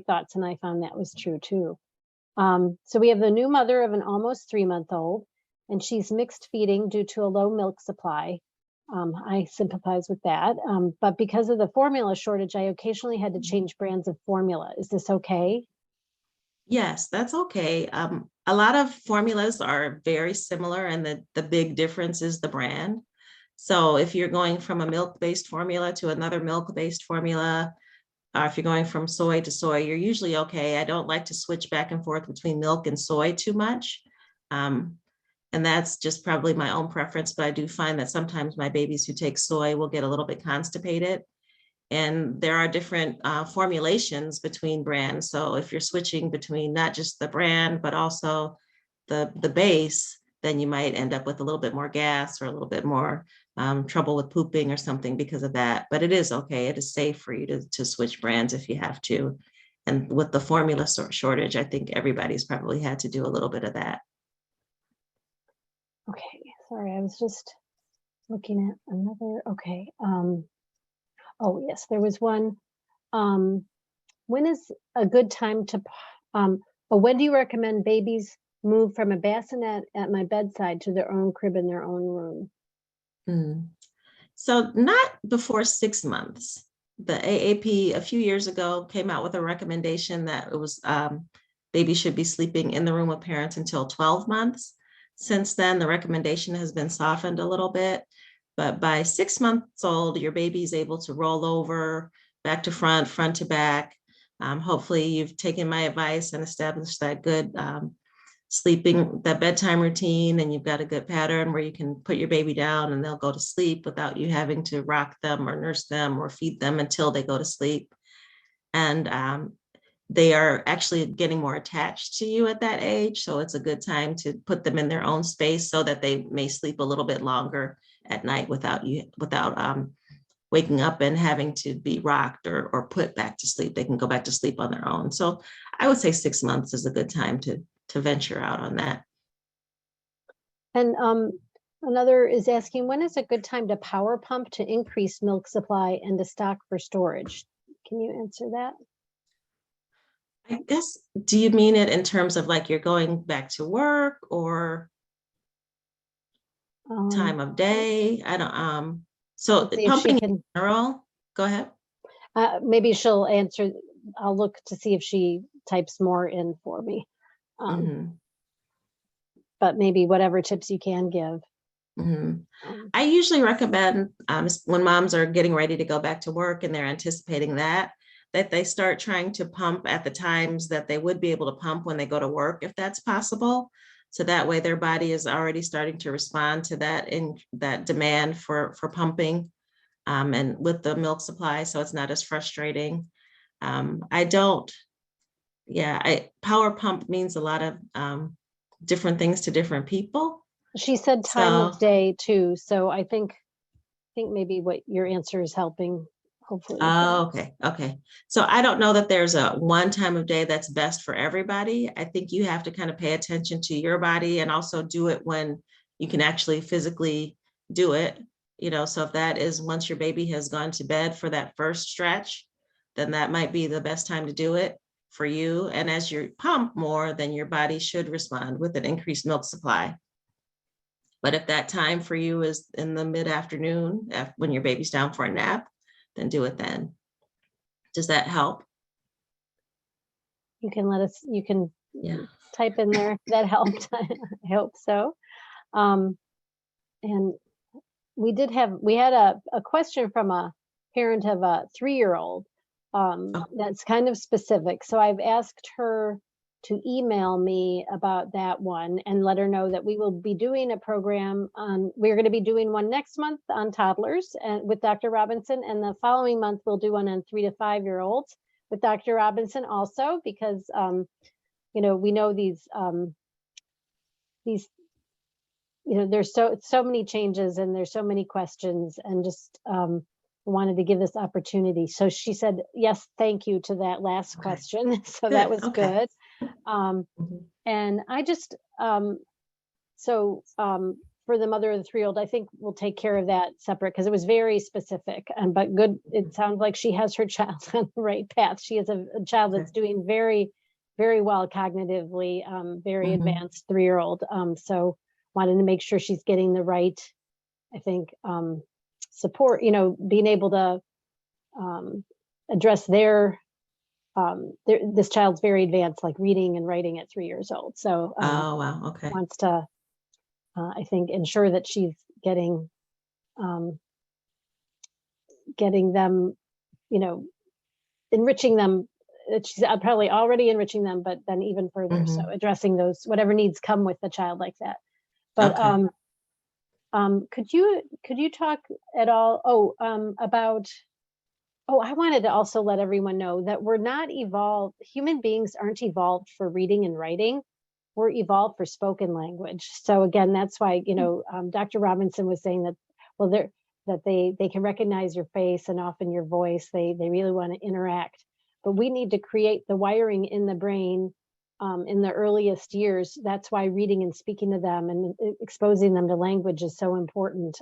thoughts, and I found that was true too. So we have the new mother of an almost 3-month-old, and she's mixed feeding due to a low milk supply. I sympathize with that. But because of the formula shortage, I occasionally had to change brands of formula. Is this okay? Yes, that's okay. A lot of formulas are very similar, and the big difference is the brand. So if you're going from a milk-based formula to another milk-based formula, or if you're going from soy to soy, you're usually okay. I don't like to switch back and forth between milk and soy too much. Um, and that's just probably my own preference, but I do find that sometimes my babies who take soy will get a little bit constipated. And there are different formulations between brands. So if you're switching between not just the brand, but also the base, then you might end up with a little bit more gas or a little bit more trouble with pooping or something because of that. But it is okay. It is safe for you to switch brands if you have to. And with the formula shortage, I think everybody's probably had to do a little bit of that. Okay, sorry, I was just looking at another, okay. Oh yes, there was one. When is a good time to, or when do you recommend babies move from a bassinet at my bedside to their own crib in their own room? So not before 6 months. The AAP a few years ago came out with a recommendation that it was babies should be sleeping in the room with parents until 12 months. Since then, the recommendation has been softened a little bit, but by 6 months old, your baby is able to roll over back to front, front to back. Hopefully you've taken my advice and established that good sleeping, that bedtime routine, and you've got a good pattern where you can put your baby down and they'll go to sleep without you having to rock them or nurse them or feed them until they go to sleep. And they are actually getting more attached to you at that age. So it's a good time to put them in their own space so that they may sleep a little bit longer at night without waking up and having to be rocked or put back to sleep. They can go back to sleep on their own. So I would say 6 months is a good time to venture out on that. And another is asking, when is a good time to power pump to increase milk supply and to stock for storage? Can you answer that? I guess, do you mean it in terms of like you're going back to work or time of day? I don't, so pumping in general, go ahead. Maybe she'll answer. I'll look to see if she types more in for me. But maybe whatever tips you can give. I usually recommend when moms are getting ready to go back to work and they're anticipating that they start trying to pump at the times that they would be able to pump when they go to work, if that's possible. So that way their body is already starting to respond to that demand for pumping and with the milk supply, so it's not as frustrating. Power pump means a lot of different things to different people. She said time of day too, so I think maybe what your answer is helping, hopefully. Oh, okay. So I don't know that there's a one time of day that's best for everybody. I think you have to kind of pay attention to your body and also do it when you can actually physically do it. So if that is once your baby has gone to bed for that first stretch, then that might be the best time to do it for you. And as you pump more, then your body should respond with an increased milk supply. But if that time for you is in the mid-afternoon, when your baby's down for a nap, then do it then. Does that help? You can type in there. That helped. I hope so. And we had a question from a parent of a 3-year-old that's kind of specific. So I've asked her to email me about that one and let her know that we will be doing a program on, we're going to be doing one next month on toddlers and with Dr. Robinson, and the following month we'll do one on 3 to 5-year-olds with Dr. Robinson also, because we know these there's so many changes and there's so many questions, and just wanted to give this opportunity. So she said, yes, thank you to that last question. So that was good. And I just, for the mother of the 3-year-old, I think we'll take care of that separate because it was very specific, but good. It sounds like she has her child on the right path. She has a child that's doing very, very well cognitively, very advanced 3-year-old. So wanted to make sure she's getting the right, I think, support, being able to address this child's very advanced, like reading and writing at 3 years old. So Oh, wow. Okay. wants to, I think, ensure that she's getting them, enriching them. She's probably already enriching them, but then even further. So addressing those, whatever needs come with the child like that. But could you talk at all about, I wanted to also let everyone know that we're not evolved. Human beings aren't evolved for reading and writing. We're evolved for spoken language. So again, that's why, Dr. Robinson was saying that, well, they can recognize your face and often your voice. They really want to interact, but we need to create the wiring in the brain in the earliest years. That's why reading and speaking to them and exposing them to language is so important.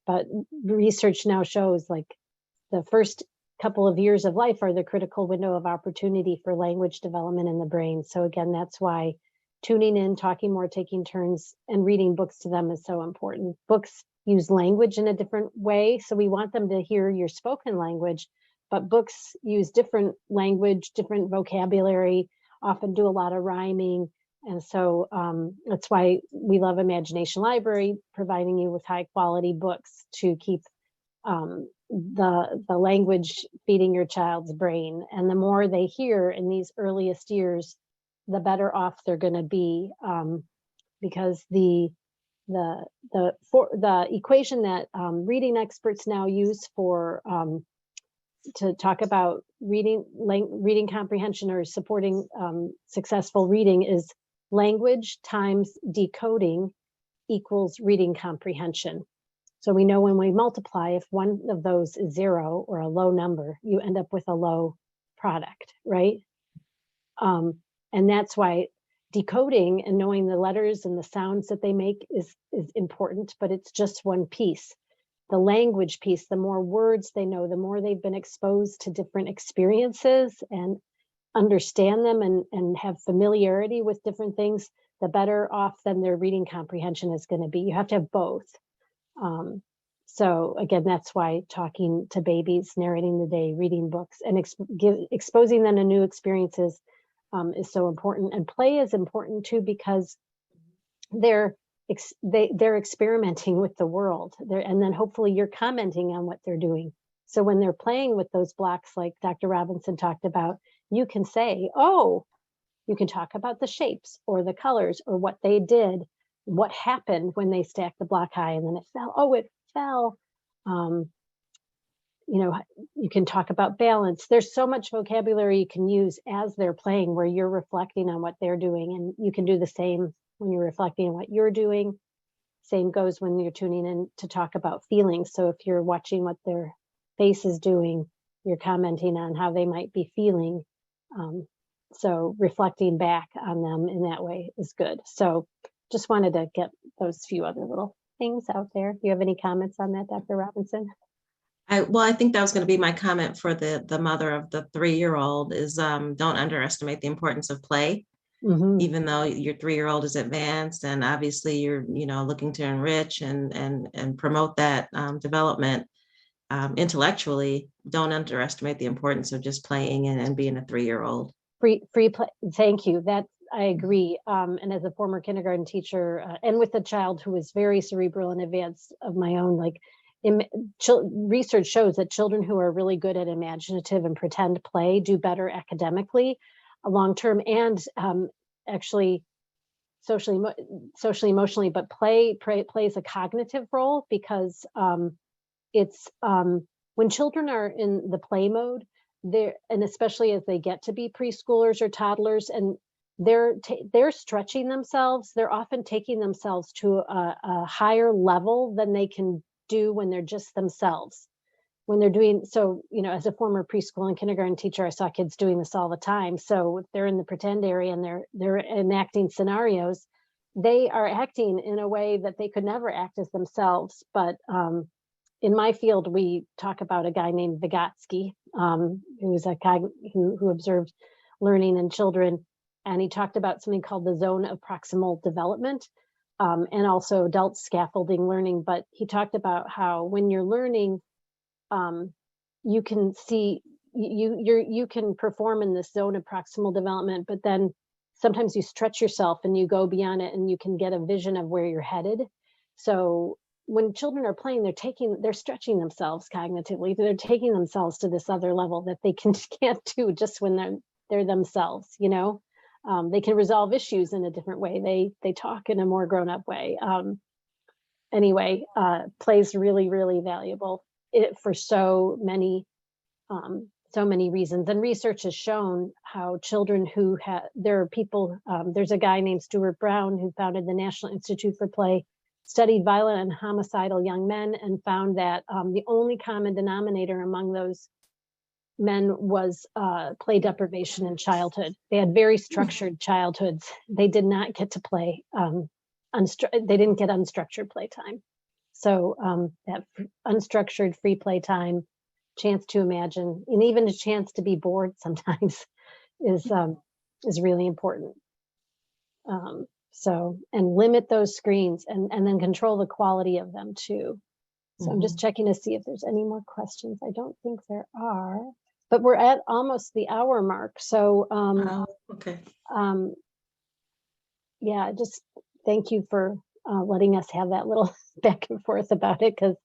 But research now shows like the first couple of years of life are the critical window of opportunity for language development in the brain. So again, that's why tuning in, talking more, taking turns, and reading books to them is so important. Books use language in a different way. So we want them to hear your spoken language, but books use different language, different vocabulary, often do a lot of rhyming. And so that's why we love Imagination Library, providing you with high quality books to keep the language feeding your child's brain. And the more they hear in these earliest years, the better off they're going to be, because the equation that reading experts now use for to talk about reading comprehension or supporting successful reading is language times decoding equals reading comprehension. So we know when we multiply, if one of those is 0 or a low number, you end up with a low product, right? And that's why decoding and knowing the letters and the sounds that they make is important, but it's just one piece. The language piece, the more words they know, the more they've been exposed to different experiences and understand them and have familiarity with different things, the better off then their reading comprehension is going to be. You have to have both. So again, that's why talking to babies, narrating the day, reading books, and exposing them to new experiences is so important. And play is important too, because they're experimenting with the world, and then hopefully you're commenting on what they're doing. So when they're playing with those blocks, like Dr. Robinson talked about, you can say, you can talk about the shapes or the colors or what they did, what happened when they stacked the block high and then it fell. It fell. You can talk about balance. There's so much vocabulary you can use as they're playing where you're reflecting on what they're doing, and you can do the same when you're reflecting on what you're doing. Same goes when you're tuning in to talk about feelings. So if you're watching what their face is doing, you're commenting on how they might be feeling. So reflecting back on them in that way is good. So just wanted to get those few other little things out there. Do you have any comments on that, Dr. Robinson? I think that was going to be my comment for the mother of the 3-year-old is don't underestimate the importance of play. Even though your 3-year-old is advanced and obviously you're looking to enrich and promote that development intellectually, don't underestimate the importance of just playing and being a 3-year-old. Free play. Thank you. That I agree. And as a former kindergarten teacher, and with a child who is very cerebral and advanced of my own, research shows that children who are really good at imaginative and pretend play do better academically long term, and actually socially emotionally. But play plays a cognitive role, because it's when children are in the play mode, and especially as they get to be preschoolers or toddlers, and they're stretching themselves, they're often taking themselves to a higher level than they can do when they're just themselves. When they're doing so, as a former preschool and kindergarten teacher, I saw kids doing this all the time. So if they're in the pretend area and they're enacting scenarios, they are acting in a way that they could never act as themselves. But in my field, we talk about a guy named Vygotsky, who observed learning in children, and he talked about something called the zone of proximal development. and also adult scaffolding learning. But he talked about how when you're learning, you can see, you can perform in this zone of proximal development, but then sometimes you stretch yourself and you go beyond it and you can get a vision of where you're headed. So when children are playing, they're stretching themselves cognitively. They're taking themselves to this other level that they can't do just when they're themselves, you know. They can resolve issues in a different way. They talk in a more grown-up way. Anyway, play is really, really valuable for so many reasons. And research has shown how children who there are people, there's a guy named Stuart Brown who founded the National Institute for Play, studied violent and homicidal young men, and found that the only common denominator among those men was play deprivation in childhood. They had very structured childhoods. They did not get to play. They didn't get unstructured playtime. So that unstructured free playtime, chance to imagine, and even a chance to be bored sometimes is really important. And limit those screens and then control the quality of them too. So I'm just checking to see if there's any more questions. I don't think there are, but we're at almost the hour mark. So okay. Yeah, just thank you for letting us have that little back and forth about it, because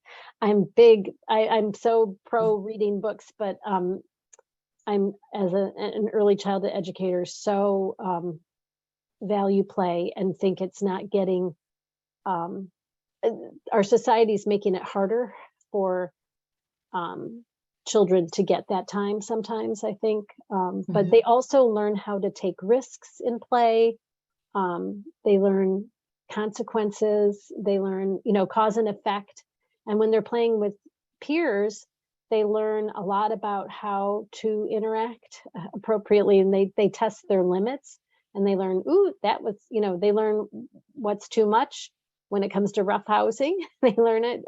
I'm so pro reading books, but I'm as an early childhood educator so value play and think it's not getting, our society's making it harder for children to get that time sometimes, I think, but they also learn how to take risks in play. They learn consequences, they learn, cause and effect. And when they're playing with peers, they learn a lot about how to interact appropriately, and they test their limits, and they learn, that was, they learn what's too much when it comes to roughhousing. They learn it.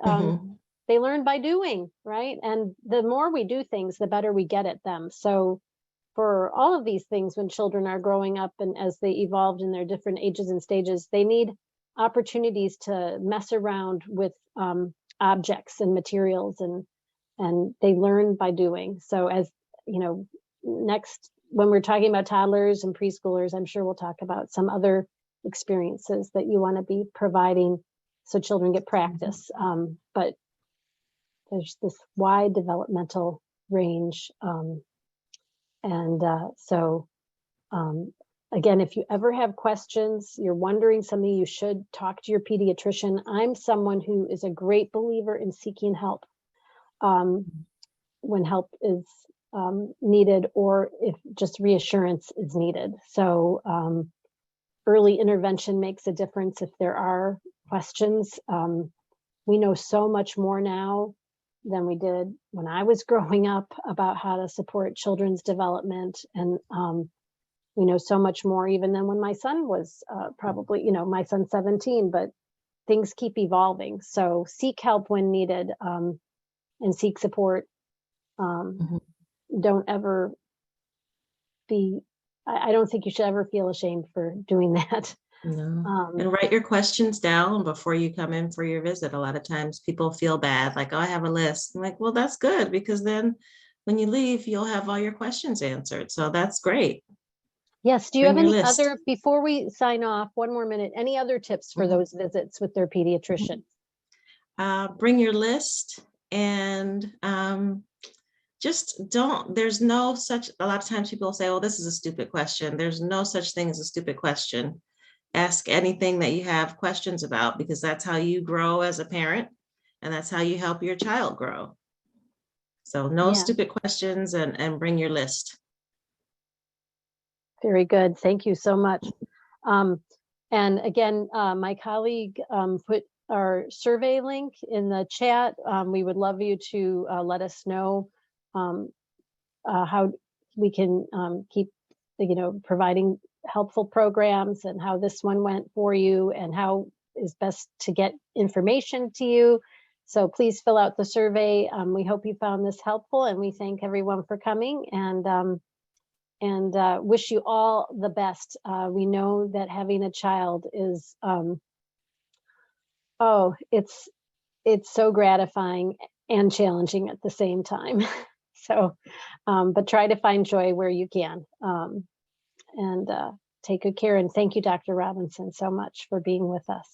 They learn by doing, right? And the more we do things, the better we get at them. So for all of these things, when children are growing up and as they evolved in their different ages and stages, they need opportunities to mess around with objects and materials, and they learn by doing. So as next, when we're talking about toddlers and preschoolers, I'm sure we'll talk about some other experiences that you want to be providing so children get practice. But there's this wide developmental range. Again, if you ever have questions, you're wondering something, you should talk to your pediatrician. I'm someone who is a great believer in seeking help when help is needed, or if just reassurance is needed. So early intervention makes a difference if there are questions. We know so much more now than we did when I was growing up about how to support children's development. And we know so much more even than when my son was probably, my son's 17, but things keep evolving. So seek help when needed, and seek support. Don't ever I don't think you should ever feel ashamed for doing that. No. And write your questions down before you come in for your visit. A lot of times people feel bad, like, oh, I have a list. I'm like, well, that's good, because then when you leave, you'll have all your questions answered. So that's great. Yes. Do you have any other, before we sign off, one more minute, any other tips for those visits with their pediatrician? Bring your list, and just there's no such, a lot of times people say, oh, this is a stupid question. There's no such thing as a stupid question. Ask anything that you have questions about, because that's how you grow as a parent, and that's how you help your child grow. So no stupid questions, and bring your list. Very good. Thank you so much. And again, my colleague put our survey link in the chat. We would love you to let us know how we can keep, providing helpful programs, and how this one went for you, and how is best to get information to you. So please fill out the survey. We hope you found this helpful, and we thank everyone for coming, and wish you all the best. We know that having a child is Oh, it's so gratifying and challenging at the same time. So, but try to find joy where you can, and take good care. And thank you, Dr. Robinson, so much for being with us.